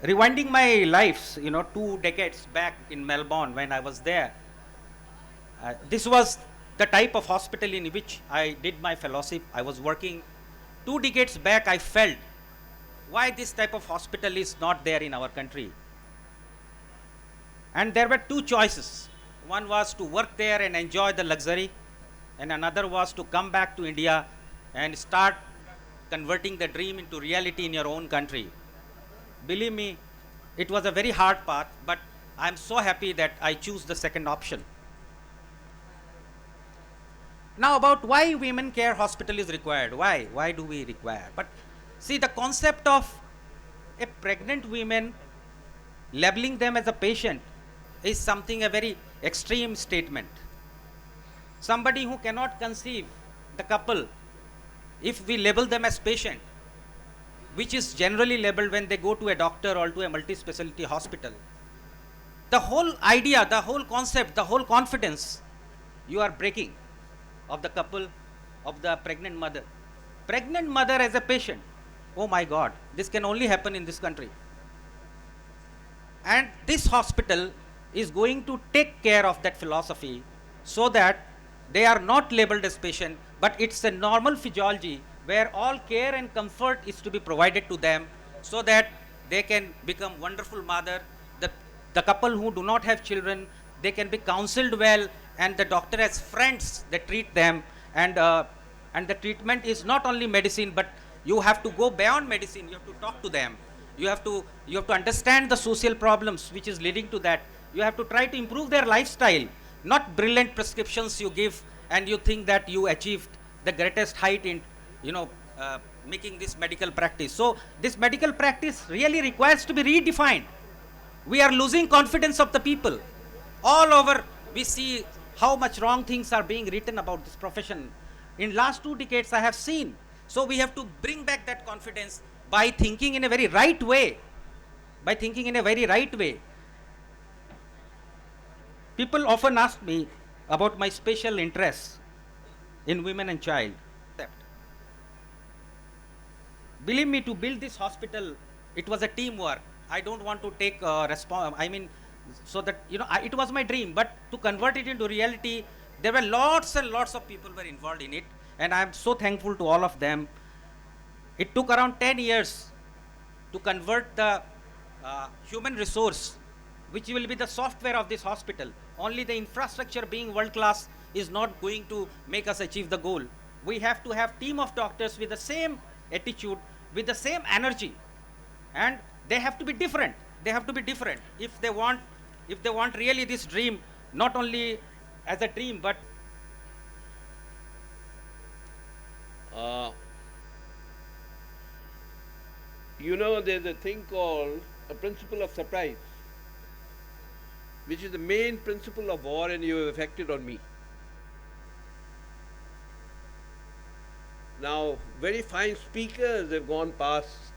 Rewinding my lives, 2 decades back in Melbourne when I was there, this was the type of hospital in which I did my fellowship. I was working. 2 decades back, I felt why this type of hospital is not there in our country. And there were two choices. One was to work there and enjoy the luxury, and another was to come back to India and start converting the dream into reality in your own country. Believe me, it was a very hard path, but I'm so happy that I choose the second option. Now about why women care hospital is required. Why do we require? But see, the concept of a pregnant woman, labeling them as a patient, is something a very extreme statement. Somebody who cannot conceive, the couple, if we label them as patient, which is generally labeled when they go to a doctor or to a multi-specialty hospital, the whole idea, the whole concept, the whole confidence you are breaking of the couple, of the pregnant mother. Pregnant mother as a patient. Oh my God, this can only happen in this country. And this hospital is going to take care of that philosophy so that they are not labeled as patient, but it's a normal physiology where all care and comfort is to be provided to them so that they can become wonderful mother. The couple who do not have children, they can be counseled well, and the doctor has friends that treat them, and the treatment is not only medicine, but you have to go beyond medicine. You have to talk to them. You have to understand the social problems which is leading to that. You have to try to improve their lifestyle, not brilliant prescriptions you give and you think that you achieved the greatest height in making this medical practice. So this medical practice really requires to be redefined. We are losing confidence of the people. All over we see how much wrong things are being written about this profession. In last 2 decades I have seen. So we have to bring back that confidence by thinking in a very right way. By thinking in a very right way. People often ask me about my special interests in women and child. Believe me, to build this hospital, it was a teamwork. I don't want to take so that, it was my dream, but to convert it into reality, there were lots and lots of people were involved in it, and I'm so thankful to all of them. It took around 10 years to convert the human resource, which will be the software of this hospital. Only the infrastructure being world class is not going to make us achieve the goal. We have to have team of doctors with the same attitude, with the same energy, and they have to be different. They have to be different if they want really this dream, not only as a dream, but there's a thing called a principle of surprise, which is the main principle of war, and you have affected on me. Now, very fine speakers have gone past.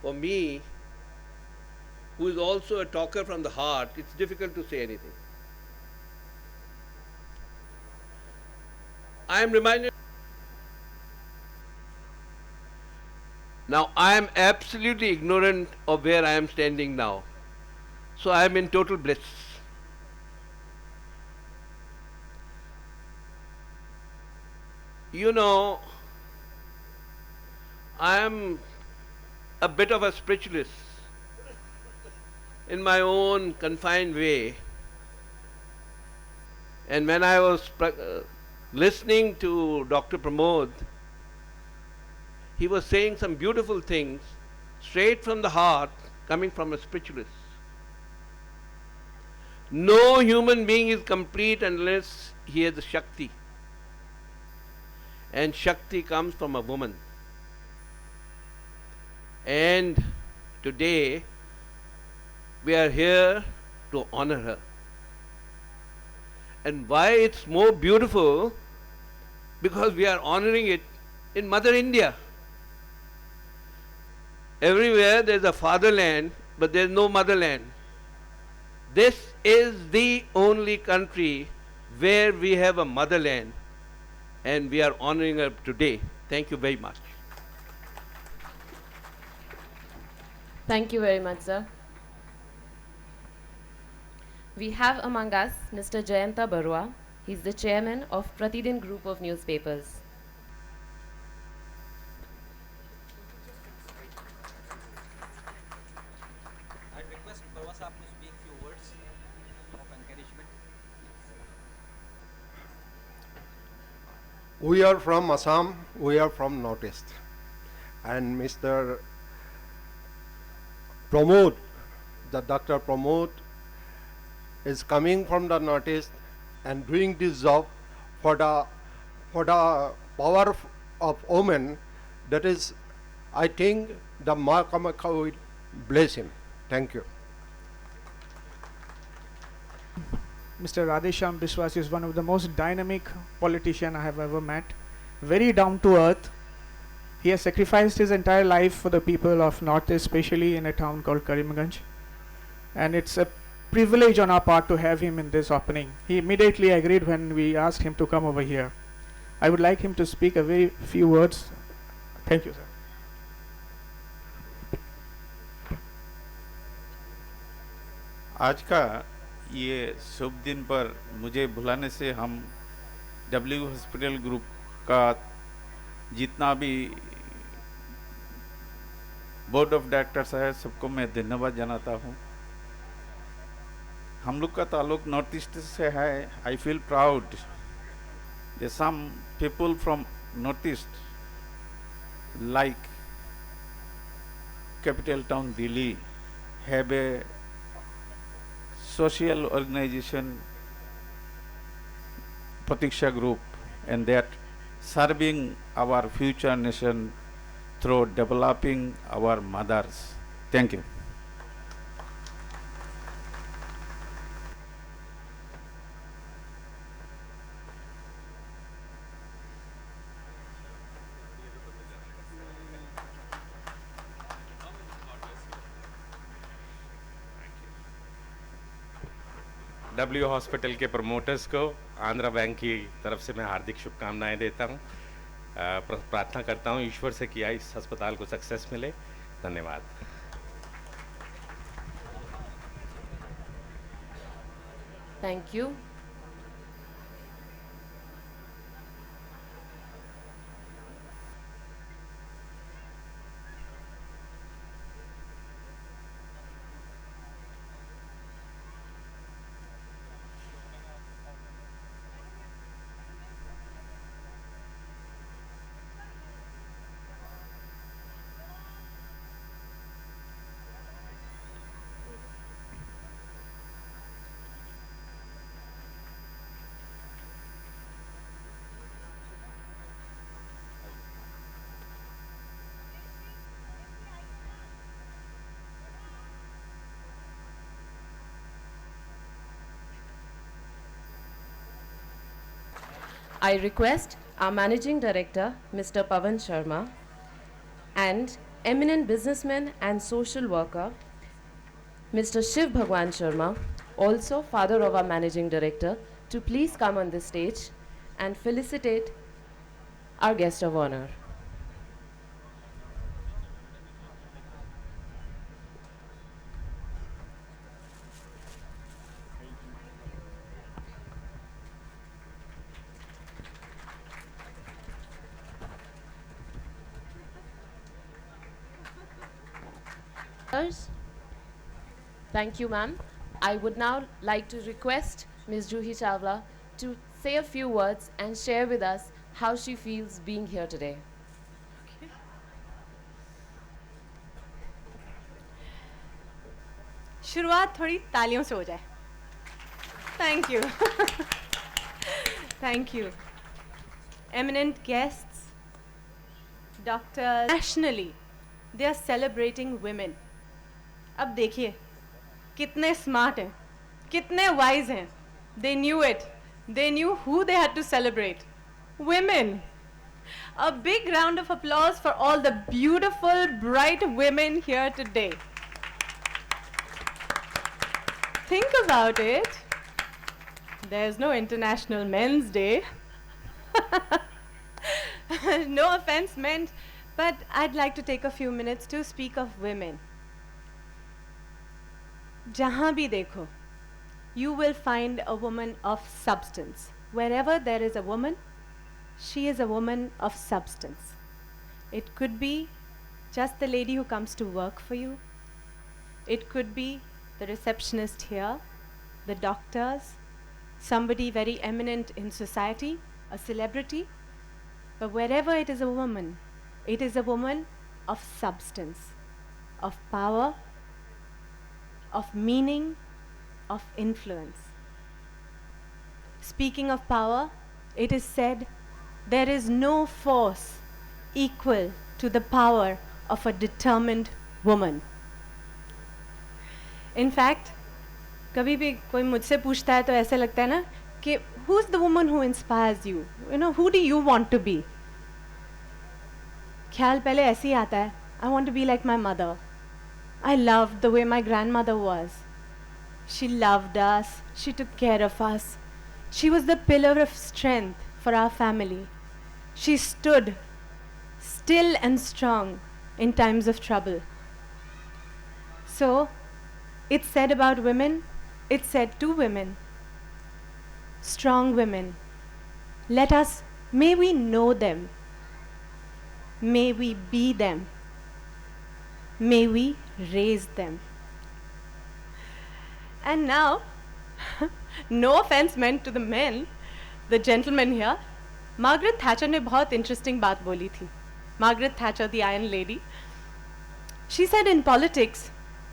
For me, who is also a talker from the heart, it's difficult to say anything. I am reminded. Now, I am absolutely ignorant of where I am standing now. So I am in total bliss. I am a bit of a spiritualist in my own confined way. And when I was listening to Dr. Pramod, he was saying some beautiful things straight from the heart, coming from a spiritualist. No human being is complete unless he has a Shakti. And Shakti comes from a woman. And today, we are here to honor her. And why it's more beautiful? Because we are honoring it in Mother India. Everywhere there is a fatherland, but there is no motherland. This is the only country where we have a motherland, and we are honoring her today. Thank you very much. Thank you very much, sir. We have among us Mr. Jayanta Barua. He's the chairman of Pratidin Group of Newspapers. I request Barwa Sahab to speak few words of encouragement. We are from Assam, we are from Northeast. And Mr. Pramod, the Dr. Pramod is coming from the Northeast and doing this job for the power of women. That is, I think the Makamaka will bless him. Thank you. Mr. Radhesham Biswas is one of the most dynamic politician I have ever met. Very down to earth. He has sacrificed his entire life for the people of North, especially in a town called Karimganj. And it's a privilege on our part to have him in this opening. He immediately agreed when we asked him to come over here. I would like him to speak a very few words. Thank you, sir. आज का ये शुभ दिन पर मुझे बुलाने से हम W hospital group का जितना भी बोर्ड ऑफ डायरेक्टर्स है सबको मैं धन्यवाद जनाता हूँ। हम लोग का ताल्लुक नॉर्थ ईस्ट से है। I feel proud the some people from north east like capital town Delhi have a social organization Pratiksha group, and that serving our future nation through developing our mothers. Thank you. W hospital के promoters को Andhra bank की तरफ से मैं हार्दिक शुभकामनाएं देता हूं। प्रार्थना करता हूं ईश्वर से कि इस अस्पताल को सक्सेस मिले। धन्यवाद। Thank you. I request our Managing Director, Mr. Pavan Sharma, and eminent businessman and social worker, Mr. Shiv Bhagwan Sharma, also father of our Managing Director, to please come on the stage and felicitate our guest of honor. Thank you, ma'am. I would now like to request Ms. Juhi Chawla to say a few words and share with us how she feels being here today. शुरुआत थोड़ी तालियों से हो जाए. Thank you. Thank you. Eminent guests, doctors, nationally, they are celebrating women. अब देखिए कितने smart हैं, कितने wise हैं. They knew it. They knew who they had to celebrate. Women. A big round of applause for all the beautiful, bright women here today. Think about it. There's no International Men's Day. No offense meant, but I'd like to take a few minutes to speak of women. जहाँ भी देखो, you will find a woman of substance. Wherever there is a woman, she is a woman of substance. It could be just the lady who comes to work for you. It could be the receptionist here, the doctors, somebody very eminent in society, a celebrity. But wherever it is a woman of substance, of power, of meaning, of influence. Speaking of power, it is said there is no force equal to the power of a determined woman. In fact, कभी भी कोई मुझसे पूछता है तो ऐसे लगता है ना कि who is the woman who inspires you? You know, who do you want to be? ख्याल पहले ऐसे ही आता है, I want to be like my mother. I loved the way my grandmother was. She loved us. She took care of us. She was the pillar of strength for our family. She stood still and strong in times of trouble. So, it's said about women, it's said to women, strong women. May we know them. May we be them. May we raise them. And now, no offense meant to the men, the gentlemen here, Margaret Thatcher ने बहुत interesting बात बोली थी. Margaret Thatcher, the Iron Lady. She said in politics,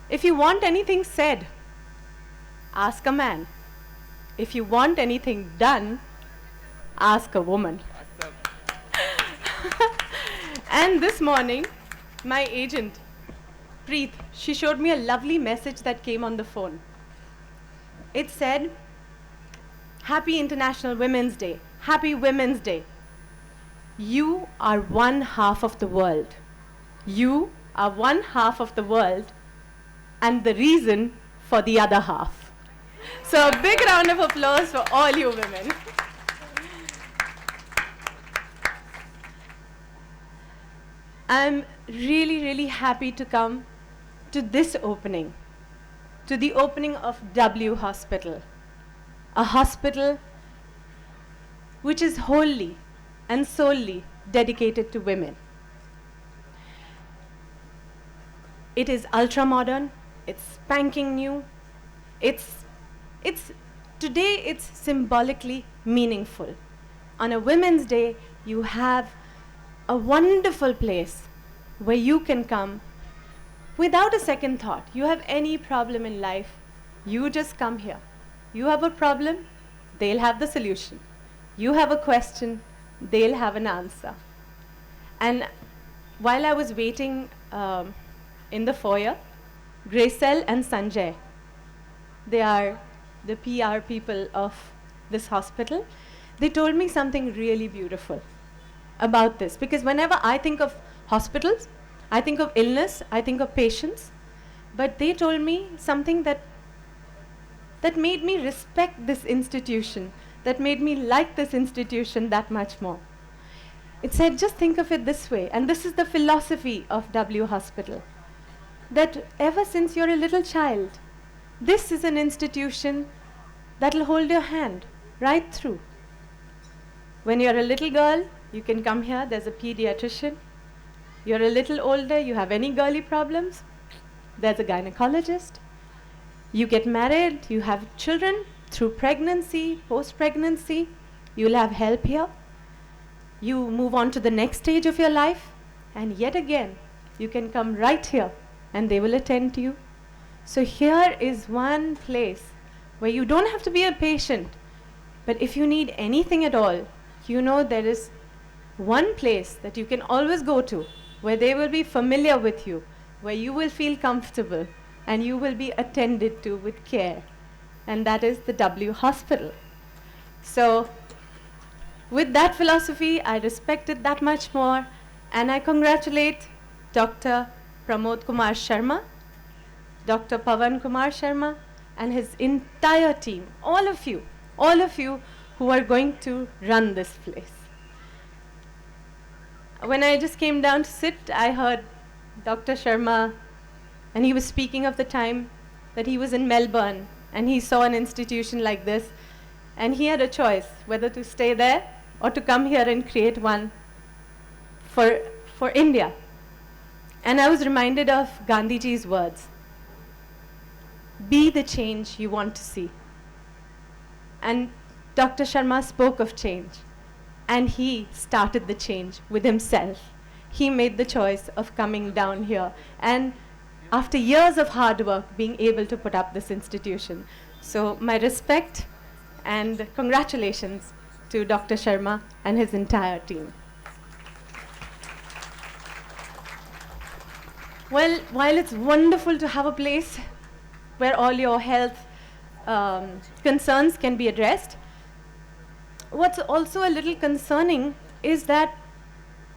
if you want anything said, ask a man. If you want anything done, ask a woman. And this morning, my agent, Preet, she showed me a lovely message that came on the phone. It said, Happy International Women's Day. Happy Women's Day. You are one half of the world. You are one half of the world and the reason for the other half. So a big round of applause for all you women. I'm really, really happy to come to this opening, to the opening of W Hospital, a hospital which is wholly and solely dedicated to women. It is ultra modern, it's spanking new, today it's symbolically meaningful. On a Women's Day, you have a wonderful place where you can come without a second thought. You have any problem in life, you just come here. You have a problem, they'll have the solution. You have a question, they'll have an answer. And while I was waiting in the foyer, Gracel and Sanjay, they are the PR people of this hospital, they told me something really beautiful about this. Because whenever I think of hospitals, I think of illness, I think of patients. But they told me something that made me respect this institution, that made me like this institution that much more. It said, just think of it this way, and this is the philosophy of W Hospital, that ever since you're a little child, this is an institution that'll hold your hand right through. When you're a little girl, you can come here, there's a pediatrician. You're a little older, you have any girly problems, there's a gynecologist. You get married, you have children through pregnancy, post-pregnancy, you'll have help here. You move on to the next stage of your life, and yet again, you can come right here and they will attend to you. So here is one place where you don't have to be a patient, but if you need anything at all, you know there is one place that you can always go to, where they will be familiar with you, where you will feel comfortable, and you will be attended to with care. And that is the W Hospital. So, with that philosophy, I respect it that much more, and I congratulate Dr. Pramod Kumar Sharma, Dr. Pavan Kumar Sharma, and his entire team, all of you who are going to run this place. When I just came down to sit, I heard Dr. Sharma, and he was speaking of the time that he was in Melbourne and he saw an institution like this, and he had a choice whether to stay there or to come here and create one for India. And I was reminded of Gandhiji's words, be the change you want to see. And Dr. Sharma spoke of change, and he started the change with himself. He made the choice of coming down here, and after years of hard work, being able to put up this institution. So my respect and congratulations to Dr. Sharma and his entire team. Well, while it's wonderful to have a place where all your health concerns can be addressed, what's also a little concerning is that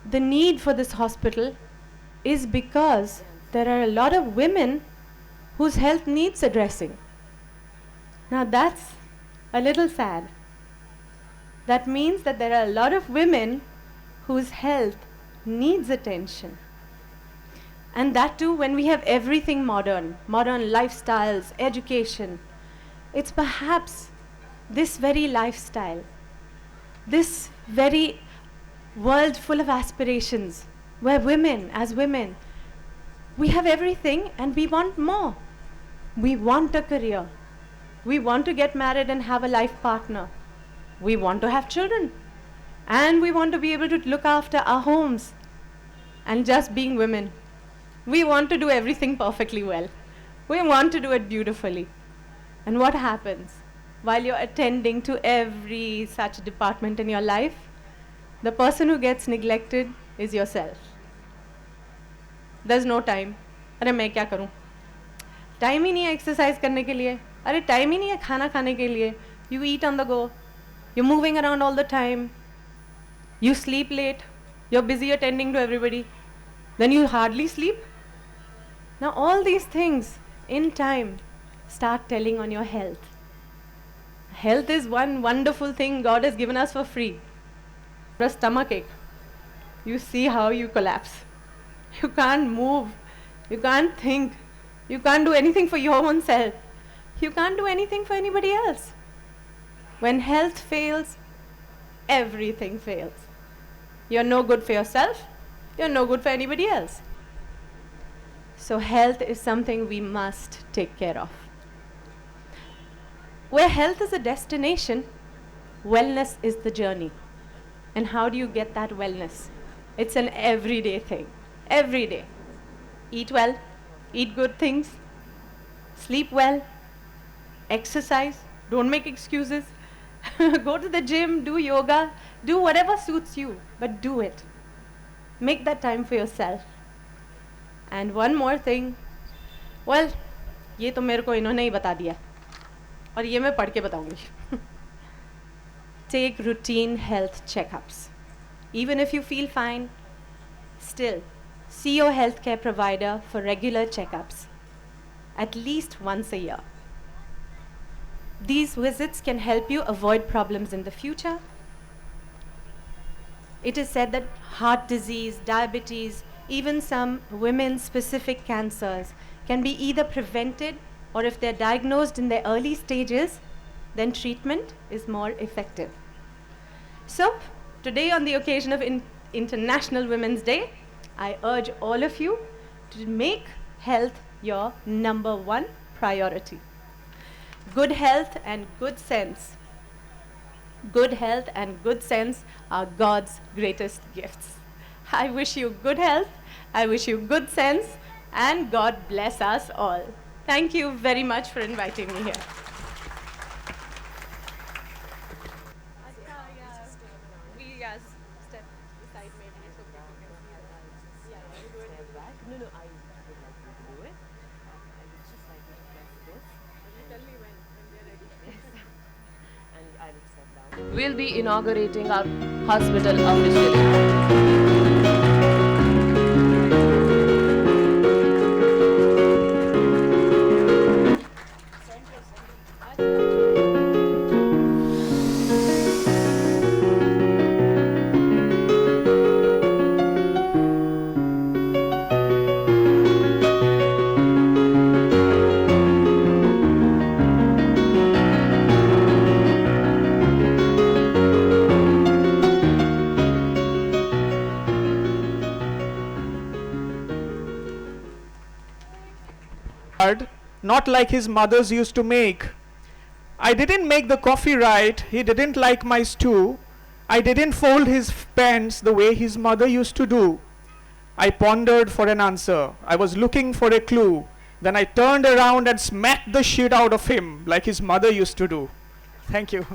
the need for this hospital is because there are a lot of women whose health needs addressing. Now that's a little sad. That means that there are a lot of women whose health needs attention. And that too when we have everything modern lifestyles, education. It's perhaps this very lifestyle, this very world full of aspirations, where women, as women, we have everything and we want more. We want a career. We want to get married and have a life partner. We want to have children. And we want to be able to look after our homes. And just being women, we want to do everything perfectly well. We want to do it beautifully. And what happens? While you're attending to every such department in your life, the person who gets neglected is yourself. There's no time. अरे मैं क्या करूं? Time ही नहीं है exercise करने के लिए. अरे time ही नहीं है खाना खाने के लिए. You eat on the go. You're moving around all the time. You sleep late. You're busy attending to everybody. Then you hardly sleep. Now all these things in time start telling on your health. Health is one wonderful thing God has given us for free. For a stomach ache, you see how you collapse. You can't move. You can't think. You can't do anything for your own self. You can't do anything for anybody else. When health fails, everything fails. You're no good for yourself. You're no good for anybody else. So health is something we must take care of. Where health is a destination, wellness is the journey. And how do you get that wellness? It's an everyday thing. Every day. Eat well, eat good things, sleep well, exercise, don't make excuses, go to the gym, do yoga, do whatever suits you, but do it. Make that time for yourself. And one more thing, well, ये तो मेरे को इन्होंने ही बता दिया और ये मैं पढ़ के बताऊंगी. Take routine health checkups. Even if you feel fine, still see your healthcare provider for regular checkups, at least once a year. These visits can help you avoid problems in the future. It is said that heart disease, diabetes, even some women-specific cancers can be either prevented, or if they're diagnosed in their early stages, then treatment is more effective. So, today on the occasion of International Women's Day, I urge all of you to make health your #1 priority. Good health and good sense. Good health and good sense are God's greatest gifts. I wish you good health, I wish you good sense, and God bless us all. Thank you very much for inviting me here. We'll be inaugurating our hospital officially. hard, not like his mothers used to make. I didn't make the coffee right, he didn't like my stew. I didn't fold his pants the way his mother used to do. I pondered for an answer. I was looking for a clue. Then I turned around and smacked the shit out of him like his mother used to do. Thank you.